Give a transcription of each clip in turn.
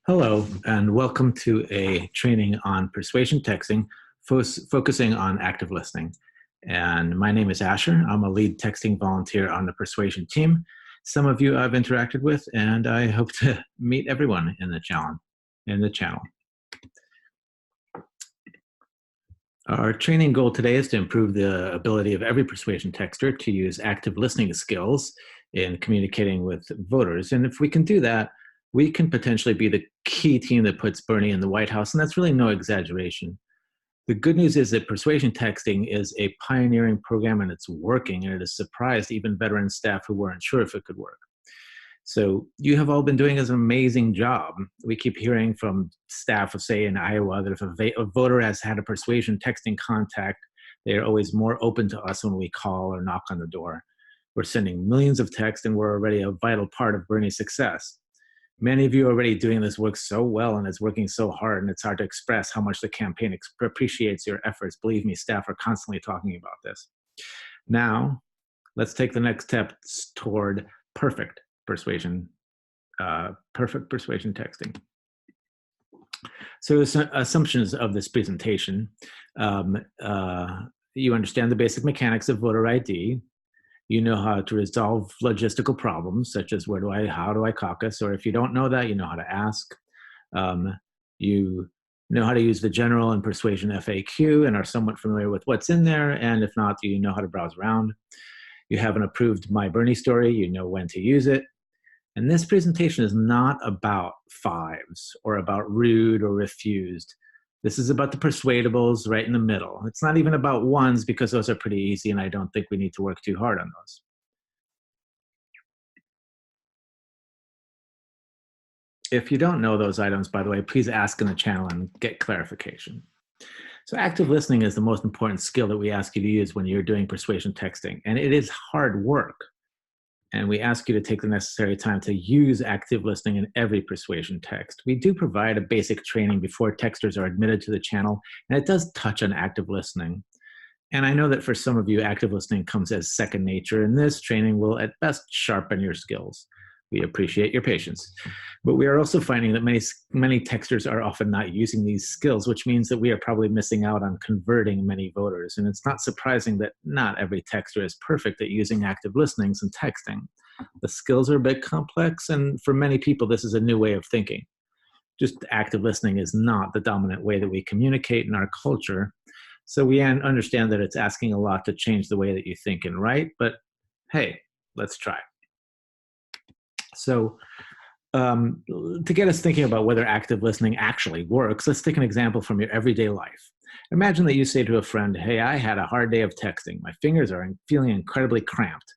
Hello, and welcome to a training on persuasion texting, focusing on active listening. And my name is Asher. I'm a lead texting volunteer on the Persuasion team. Some of you I've interacted with, and I hope to meet everyone in the channel. Our training goal today is to improve the ability of every persuasion texter to use active listening skills in communicating with voters. And if we can do that, we can potentially be the key team that puts Bernie in the White House, and that's really no exaggeration. The good news is that persuasion texting is a pioneering program and it's working, and it has surprised even veteran staff who weren't sure if it could work. So you have all been doing an amazing job. We keep hearing from staff of, say, in Iowa, that if a voter has had a persuasion texting contact, they are always more open to us when we call or knock on the door. We're sending millions of texts, and we're already a vital part of Bernie's success. Many of you are already doing this work so well, and it's working so hard, and it's hard to express how much the campaign appreciates your efforts. Believe me, staff are constantly talking about this. Now, let's take the next steps toward perfect persuasion texting. So assumptions of this presentation. You understand the basic mechanics of voter ID. You know how to resolve logistical problems, such as how do I caucus? Or if you don't know that, you know how to ask. You know how to use the general and persuasion FAQ and are somewhat familiar with what's in there. And if not, you know how to browse around. You have an approved My Bernie story. You know when to use it. And this presentation is not about fives or about rude or refused. This is about the persuadables right in the middle. It's not even about ones, because those are pretty easy, and I don't think we need to work too hard on those. If you don't know those items, by the way, please ask in the channel and get clarification. So active listening is the most important skill that we ask you to use when you're doing persuasion texting, and it is hard work. And we ask you to take the necessary time to use active listening in every persuasion text. We do provide a basic training before texters are admitted to the channel, and it does touch on active listening. And I know that for some of you, active listening comes as second nature, and this training will at best sharpen your skills. We appreciate your patience. But we are also finding that many texters are often not using these skills, which means that we are probably missing out on converting many voters. And it's not surprising that not every texter is perfect at using active listenings and texting. The skills are a bit complex, and for many people, this is a new way of thinking. Just active listening is not the dominant way that we communicate in our culture. So we understand that it's asking a lot to change the way that you think and write, but hey, let's try. So to get us thinking about whether active listening actually works, let's take an example from your everyday life. Imagine that you say to a friend, hey, I had a hard day of texting. My fingers are feeling incredibly cramped.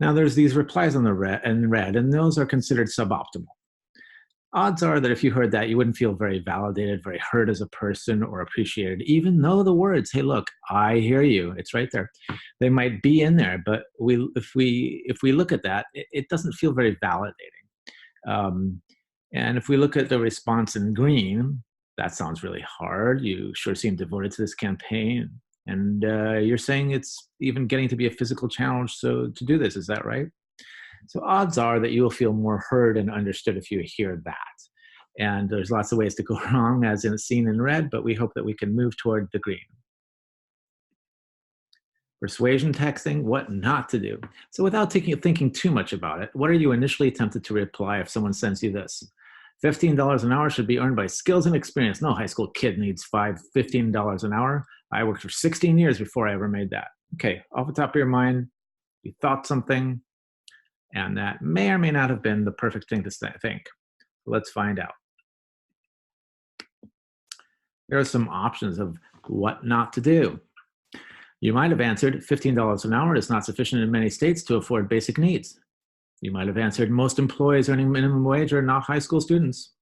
Now there's these replies on the red, and those are considered suboptimal. Odds are that if you heard that, you wouldn't feel very validated, very heard as a person, or appreciated, even though the words, hey, look, I hear you, it's right there. They might be in there, but if we look at that, it doesn't feel very validating. And if we look at the response in green, that sounds really hard. You sure seem devoted to this campaign. And you're saying it's even getting to be a physical challenge to do this, is that right? So odds are that you will feel more heard and understood if you hear that. And there's lots of ways to go wrong, as seen in red, but we hope that we can move toward the green. Persuasion texting, what not to do. So without thinking too much about it, what are you initially tempted to reply if someone sends you this? $15 an hour should be earned by skills and experience. No high school kid needs $15 an hour. I worked for 16 years before I ever made that. Okay, off the top of your mind, you thought something, and that may or may not have been the perfect thing to think. Let's find out. There are some options of what not to do. You might have answered, $15 an hour is not sufficient in many states to afford basic needs. You might have answered, most employees earning minimum wage are not high school students.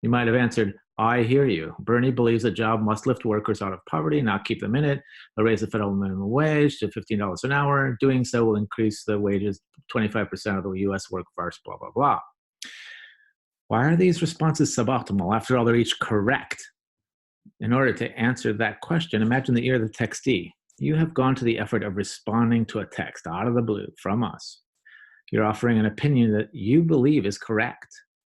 You might have answered, I hear you. Bernie believes a job must lift workers out of poverty, not keep them in it. They'll raise the federal minimum wage to $15 an hour. Doing so will increase the wages 25% of the US workforce, blah, blah, blah. Why are these responses suboptimal? After all, they're each correct. In order to answer that question, imagine that you're the textee. You have gone to the effort of responding to a text out of the blue from us. You're offering an opinion that you believe is correct.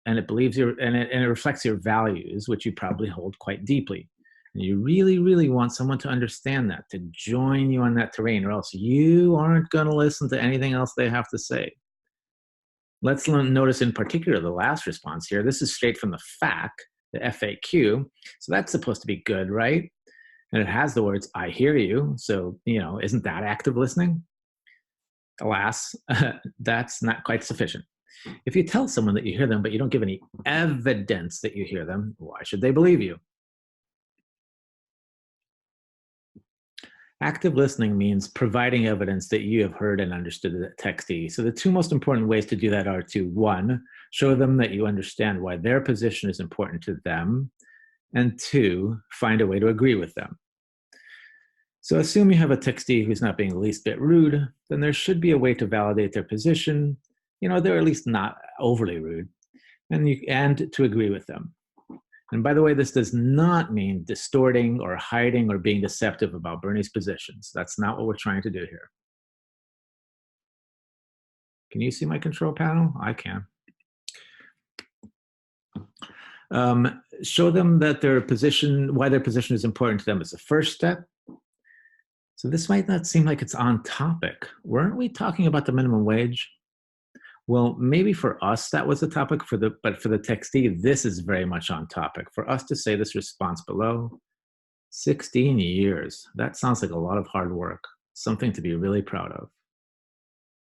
and it believes and it reflects your values, which you probably hold quite deeply. And you really, really want someone to understand that, to join you on that terrain, or else you aren't going to listen to anything else they have to say. Let's notice in particular the last response here. This is straight from the FAQ, the FAQ. So that's supposed to be good, right? And it has the words, I hear you. So, isn't that active listening? Alas, that's not quite sufficient. If you tell someone that you hear them, but you don't give any evidence that you hear them, why should they believe you? Active listening means providing evidence that you have heard and understood the textee. So the two most important ways to do that are to, one, show them that you understand why their position is important to them, and two, find a way to agree with them. So assume you have a textee who's not being the least bit rude, then there should be a way to validate their position. They're at least not overly rude, and to agree with them. And by the way, this does not mean distorting or hiding or being deceptive about Bernie's positions. That's not what we're trying to do here. Can you see my control panel? I can. Show them that why their position is important to them is the first step. So this might not seem like it's on topic. Weren't we talking about the minimum wage? Well, maybe for us that was the topic, but for the textee, this is very much on topic. For us to say this response below, 16 years, that sounds like a lot of hard work, something to be really proud of.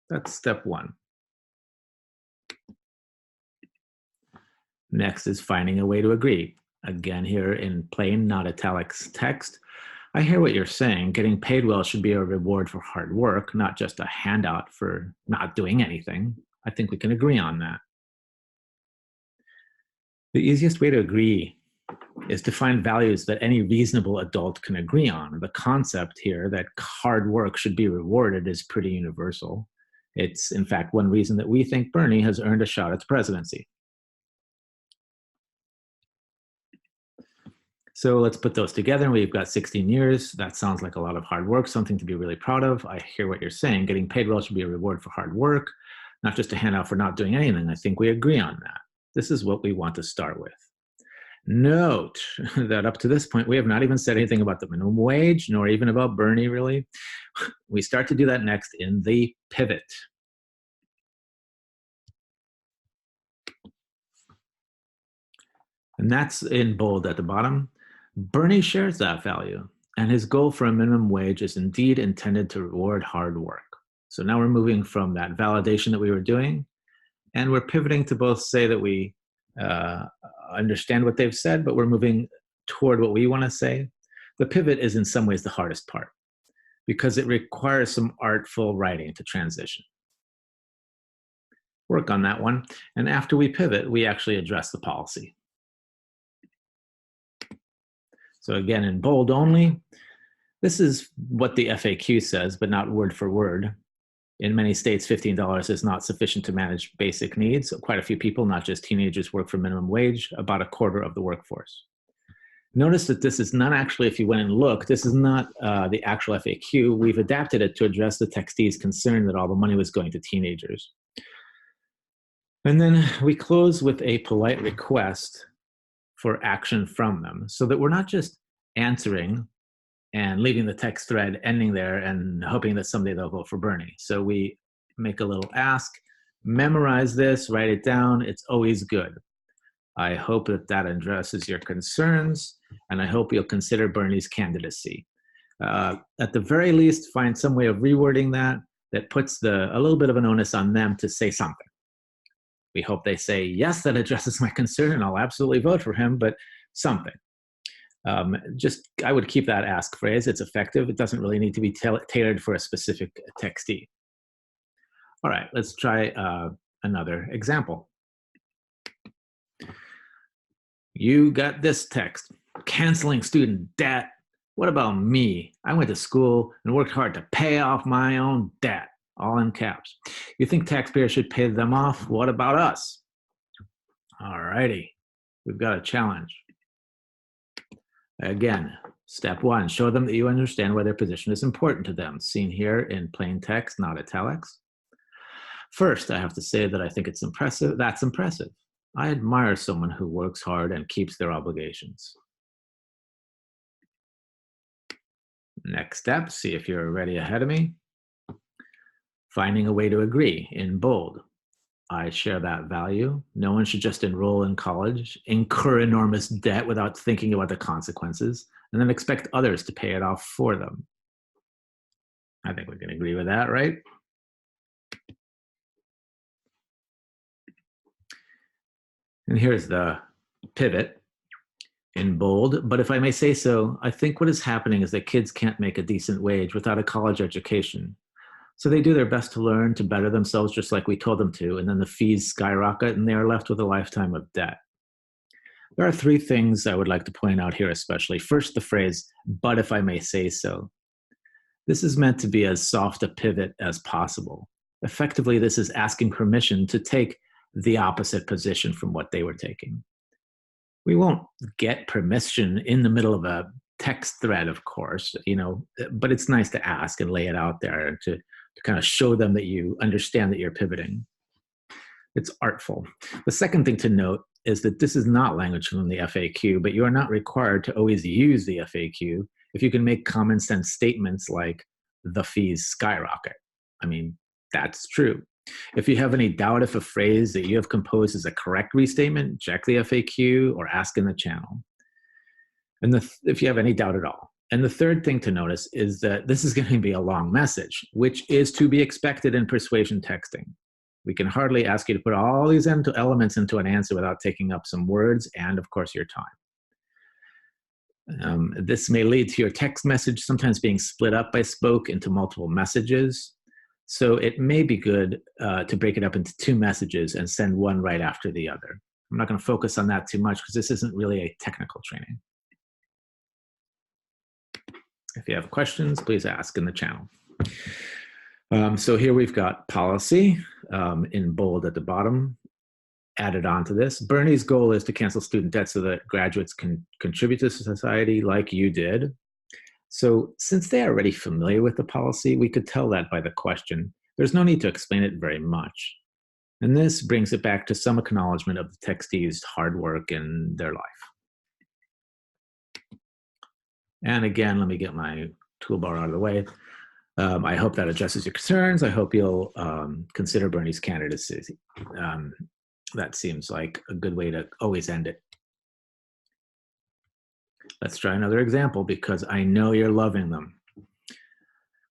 That's step one. Next is finding a way to agree. Again, here in plain, not italics text, I hear what you're saying. Getting paid well should be a reward for hard work, not just a handout for not doing anything. I think we can agree on that. The easiest way to agree is to find values that any reasonable adult can agree on. The concept here that hard work should be rewarded is pretty universal. It's, in fact, one reason that we think Bernie has earned a shot at the presidency. So let's put those together. We've got 16 years. That sounds like a lot of hard work, something to be really proud of. I hear what you're saying. Getting paid well should be a reward for hard work, not just a handout for not doing anything. I think we agree on that. This is what we want to start with. Note that up to this point, we have not even said anything about the minimum wage, nor even about Bernie, really. We start to do that next in the pivot. And that's in bold at the bottom. Bernie shares that value, and his goal for a minimum wage is indeed intended to reward hard work. So now we're moving from that validation that we were doing, and we're pivoting to both say that we understand what they've said, but we're moving toward what we want to say. The pivot is in some ways the hardest part because it requires some artful writing to transition. Work on that one. And after we pivot, we actually address the policy. So again, in bold only, this is what the FAQ says, but not word for word. In many states, $15 is not sufficient to manage basic needs. Quite a few people, not just teenagers, work for minimum wage, about a quarter of the workforce. Notice that this is not actually, if you went and looked, this is not the actual FAQ. We've adapted it to address the textee's concern that all the money was going to teenagers. And then we close with a polite request for action from them so that we're not just answering and leaving the text thread ending there and hoping that someday they'll vote for Bernie. So we make a little ask, memorize this, write it down. It's always good. I hope that addresses your concerns, and I hope you'll consider Bernie's candidacy. At the very least, find some way of rewording that puts a little bit of an onus on them to say something. We hope they say, yes, that addresses my concern, and I'll absolutely vote for him, but something. I would keep that ask phrase. It's effective. It doesn't really need to be tailored for a specific textee. All right, let's try another example. You got this text, canceling student debt. What about me? I went to school and worked hard to pay off my own debt, all in caps. You think taxpayers should pay them off? What about us? All righty, we've got a challenge. Again, step one, show them that you understand why their position is important to them, seen here in plain text, not italics. First, I have to say that I think it's impressive. That's impressive. I admire someone who works hard and keeps their obligations. Next step, see if you're already ahead of me. Finding a way to agree in bold. I share that value. No one should just enroll in college, incur enormous debt without thinking about the consequences, and then expect others to pay it off for them. I think we can agree with that, right? And here's the pivot in bold. But if I may say so, I think what is happening is that kids can't make a decent wage without a college education. So they do their best to learn, to better themselves, just like we told them to, and then the fees skyrocket and they are left with a lifetime of debt. There are three things I would like to point out here, especially. First, the phrase, but if I may say so. This is meant to be as soft a pivot as possible. Effectively, this is asking permission to take the opposite position from what they were taking. We won't get permission in the middle of a text thread, of course, but it's nice to ask and lay it out there to kind of show them that you understand that you're pivoting. It's artful. The second thing to note is that this is not language from the FAQ, but you are not required to always use the FAQ if you can make common sense statements like the fees skyrocket. I mean, that's true. If you have any doubt if a phrase that you have composed is a correct restatement, check the FAQ or ask in the channel. And if you have any doubt at all. And the third thing to notice is that this is going to be a long message, which is to be expected in persuasion texting. We can hardly ask you to put all these elements into an answer without taking up some words and, of course, your time. This may lead to your text message sometimes being split up by Spoke into multiple messages. So it may be good to break it up into two messages and send one right after the other. I'm not going to focus on that too much because this isn't really a technical training. If you have questions, please ask in the channel. So here we've got policy in bold at the bottom, added on to this. Bernie's goal is to cancel student debt so that graduates can contribute to society like you did. So since they are already familiar with the policy, we could tell that by the question. There's no need to explain it very much. And this brings it back to some acknowledgement of the textee's hard work in their life. And again, let me get my toolbar out of the way. I hope that addresses your concerns. I hope you'll consider Bernie's candidacy. That seems like a good way to always end it. Let's try another example because I know you're loving them.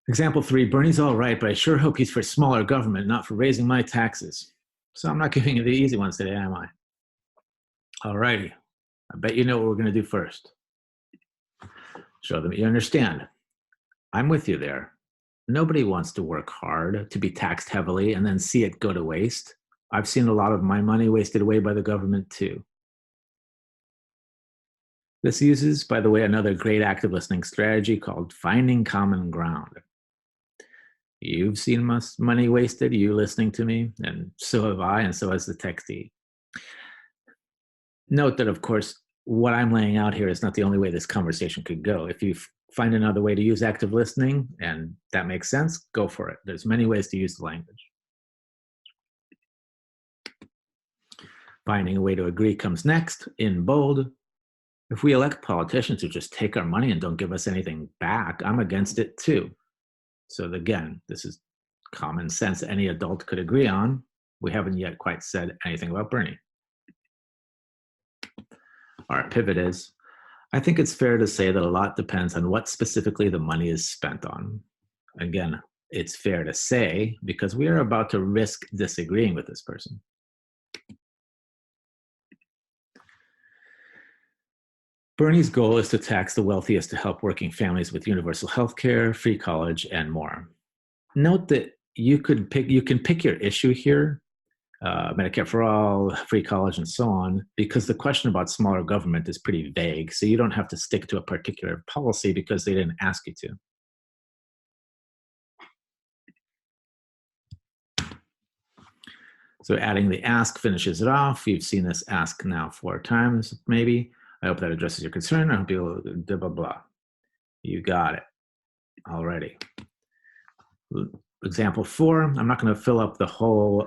Example 3, Bernie's all right, but I sure hope he's for smaller government, not for raising my taxes. So I'm not giving you the easy ones today, am I? All righty. I bet you know what we're going to do first. Show them you understand. I'm with you there. Nobody wants to work hard, to be taxed heavily, and then see it go to waste. I've seen a lot of my money wasted away by the government too. This uses, by the way, another great active listening strategy called finding common ground. You've seen money wasted, you listening to me, and so have I, and so has the textee. Note that, of course, what I'm laying out here is not the only way this conversation could go. If you find another way to use active listening and that makes sense, go for it. There's many ways to use the language. Finding a way to agree comes next in bold. If we elect politicians who just take our money and don't give us anything back, I'm against it too. So again, this is common sense any adult could agree on. We haven't yet quite said anything about Bernie. Our pivot is, I think it's fair to say that a lot depends on what specifically the money is spent on. Again, it's fair to say because we are about to risk disagreeing with this person. Bernie's goal is to tax the wealthiest to help working families with universal health care, free college, and more. Note that you can pick your issue here, Medicare for all, free college, and so on, because the question about smaller government is pretty vague, so you don't have to stick to a particular policy because they didn't ask you to. So adding the ask finishes it off. You've seen this ask now 4 times, maybe. I hope that addresses your concern. I hope you'll blah, blah, blah. You got it already. Example 4, I'm not going to fill up the whole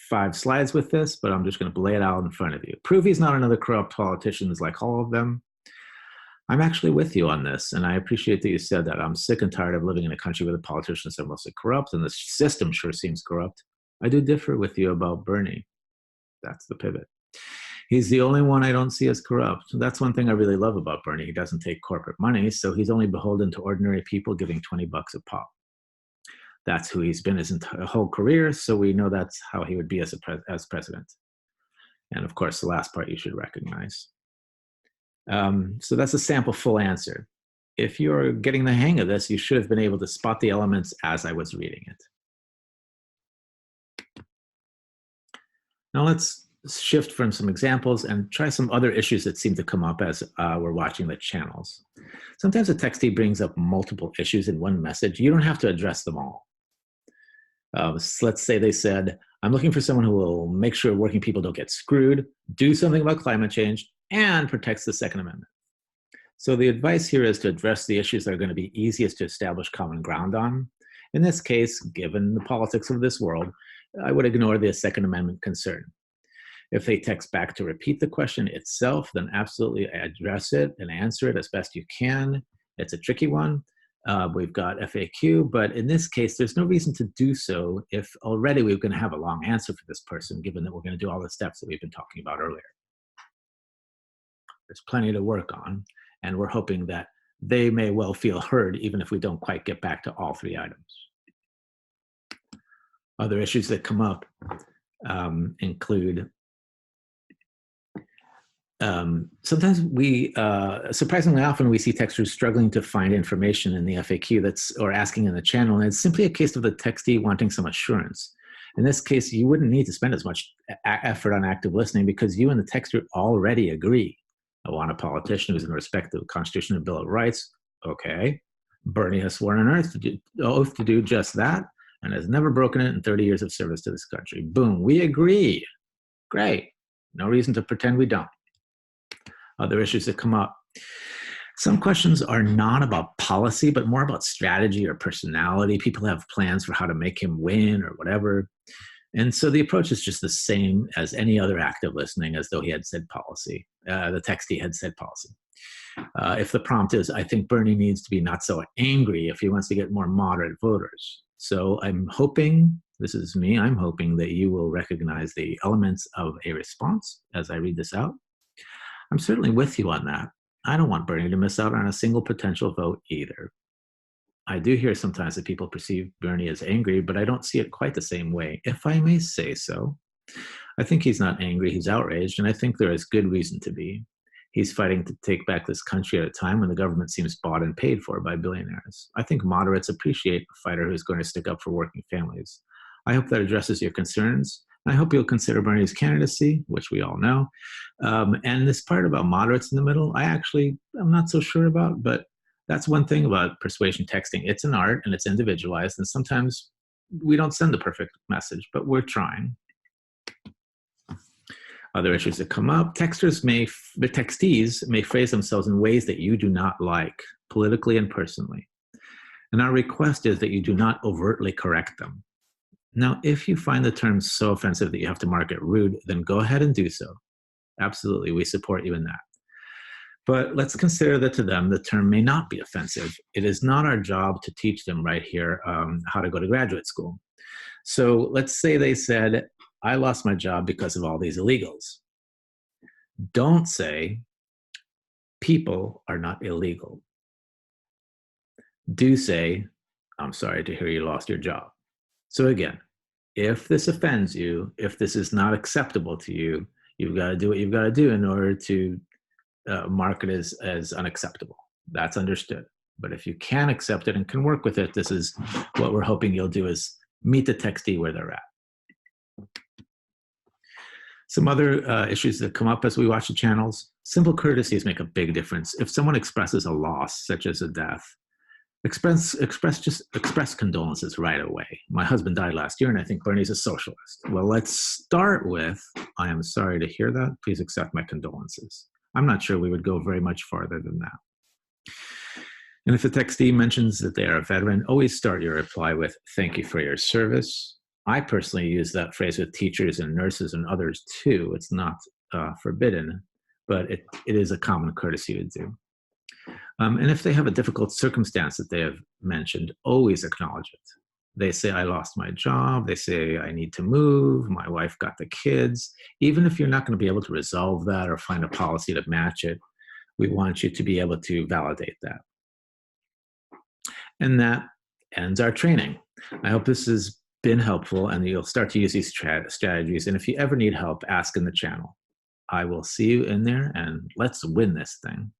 5 slides with this, but I'm just going to lay it out in front of you. Prove he's not another corrupt politician like all of them. I'm actually with you on this, and I appreciate that you said that. I'm sick and tired of living in a country where the politicians are mostly corrupt, and the system sure seems corrupt. I do differ with you about Bernie. That's the pivot. He's the only one I don't see as corrupt. That's one thing I really love about Bernie. He doesn't take corporate money, so he's only beholden to ordinary people giving $20 a pop. That's who he's been his whole career, so we know that's how he would be as president. And of course, the last part you should recognize. So that's a sample full answer. If you're getting the hang of this, you should have been able to spot the elements as I was reading it. Now let's shift from some examples and try some other issues that seem to come up as we're watching the channels. Sometimes a textee brings up multiple issues in one message. You don't have to address them all. So let's say they said, I'm looking for someone who will make sure working people don't get screwed, do something about climate change, and protects the Second Amendment. So the advice here is to address the issues that are going to be easiest to establish common ground on. In this case, given the politics of this world, I would ignore the Second Amendment concern. If they text back to repeat the question itself, then absolutely address it and answer it as best you can. It's a tricky one. We've got FAQ, but in this case, there's no reason to do so if already we're going to have a long answer for this person, given that we're going to do all the steps that we've been talking about earlier. There's plenty to work on, and we're hoping that they may well feel heard, even if we don't quite get back to all 3 items. Other issues that come up include sometimes surprisingly often we see texters struggling to find information in the FAQ or asking in the channel, and it's simply a case of the textee wanting some assurance. In this case, you wouldn't need to spend as much effort on active listening because you and the texter already agree. I want a politician who's in respect of the Constitution and Bill of Rights. Okay. Bernie has sworn on oath to do just that and has never broken it in 30 years of service to this country. Boom, we agree. Great. No reason to pretend we don't. Other issues that come up. Some questions are not about policy, but more about strategy or personality. People have plans for how to make him win or whatever. And so the approach is just the same as any other active listening, as though he had said policy. The textee had said policy. If the prompt is, I think Bernie needs to be not so angry if he wants to get more moderate voters. So I'm hoping, this is me, I'm hoping that you will recognize the elements of a response as I read this out. I'm certainly with you on that. I don't want Bernie to miss out on a single potential vote either. I do hear sometimes that people perceive Bernie as angry, but I don't see it quite the same way, if I may say so. I think he's not angry, he's outraged, and I think there is good reason to be. He's fighting to take back this country at a time when the government seems bought and paid for by billionaires. I think moderates appreciate a fighter who's going to stick up for working families. I hope that addresses your concerns. I hope you'll consider Bernie's candidacy, which we all know. And this part about moderates in the middle, I'm not so sure about, but that's one thing about persuasion texting. It's an art and it's individualized, and sometimes we don't send the perfect message, but we're trying. Other issues that come up, the textees may phrase themselves in ways that you do not like, politically and personally. And our request is that you do not overtly correct them. Now, if you find the term so offensive that you have to mark it rude, then go ahead and do so. Absolutely, we support you in that. But let's consider that to them, the term may not be offensive. It is not our job to teach them right here how to go to graduate school. So let's say they said, I lost my job because of all these illegals. Don't say, people are not illegal. Do say, I'm sorry to hear you lost your job. So again, if this offends you, if this is not acceptable to you, you've got to do what you've got to do in order to mark it as unacceptable. That's understood. But if you can accept it and can work with it, this is what we're hoping you'll do, is meet the textee where they're at. Some other issues that come up as we watch the channels. Simple courtesies make a big difference. If someone expresses a loss, such as a death, express condolences right away. My husband died last year and I think Bernie's a socialist. Well, let's start with, I am sorry to hear that. Please accept my condolences. I'm not sure we would go very much farther than that. And if the textee mentions that they are a veteran, always start your reply with, thank you for your service. I personally use that phrase with teachers and nurses and others too. It's not forbidden, but it is a common courtesy to do. And if they have a difficult circumstance that they have mentioned, always acknowledge it. They say, I lost my job. They say, I need to move. My wife got the kids. Even if you're not going to be able to resolve that or find a policy to match it, we want you to be able to validate that. And that ends our training. I hope this has been helpful and you'll start to use these strategies. And if you ever need help, ask in the channel. I will see you in there and let's win this thing.